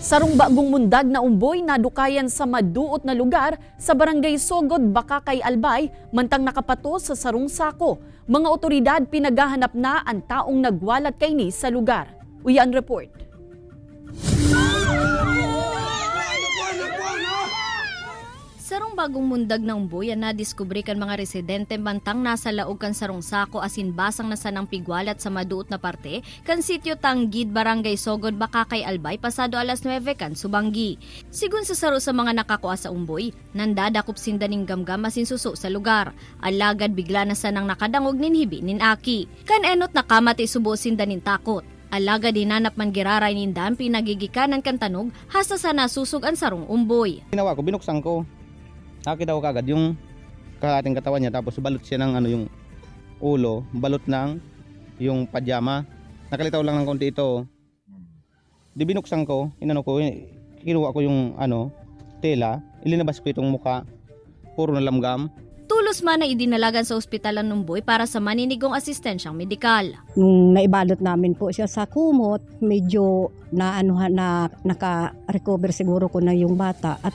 Sarong bagong mundag na umboy na dukayan sa maduot na lugar sa barangay Sogod, Bakakay, Albay, mantang nakapato sa sarong sako. Mga otoridad pinaghahanap na ang taong nagwalat kayni sa lugar. Uyan report. Sarong bagong mundag na umboy na nadiskubre kan mga residente mantang nasa laog kan sarong sako asin basang na sanang pigwalat sa maduot na parte kan sitio Tanggid, Barangay Sogod, Bakakay, Albay pasado alas 9 kan Subanggi. Sigun sa saro sa mga nakakuha sa umboy, nandadakop sindaning gamgam asin suso sa lugar. Alagad bigla na sanang nakadangog ninhibi nin Aki. Kan enot nakamati subo sindanin takot. Alaga dinanap man giraray nindan pinagigikanan kan tanog hasta sa nasusog ang sarong umboy. Ginawa ko, binuksan ko. Nakita ko kagad yung kalating katawan niya, tapos balot siya ng yung ulo, balot ng yung pajama. Nakalitaw lang ng konti ito. Di binuksan ko, kinuha ko yung tela, ilinabas ko itong muka, puro na lamgam. Tulos man na idinalagan sa ospital ng Numboy para sa maninigong asistensyang medikal. Nung naibalot namin po siya sa kumot, medyo naka-recover siguro ko na yung bata. At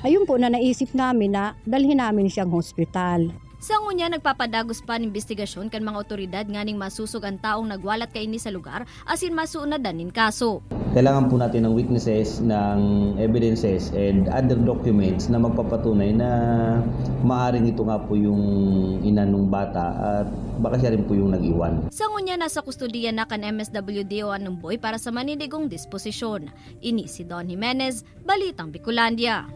ayun po na naisip namin na dalhin namin siyang hospital. Sa ngunya nagpapadagos pa ng investigasyon kan mga otoridad nganing masusog ang taong nagwalat kaini sa lugar asin masuunadan nin kaso. Kailangan po natin ng witnesses, ng evidences and other documents na magpapatunay na maaaring ito nga po yung ina ng bata at baka siya rin po yung nag-iwan. Sa ngunya nasa kustodiya na kan MSWD o Numboy para sa maninigong disposisyon. Ini si Don Jimenez, Balitang Bicolandia.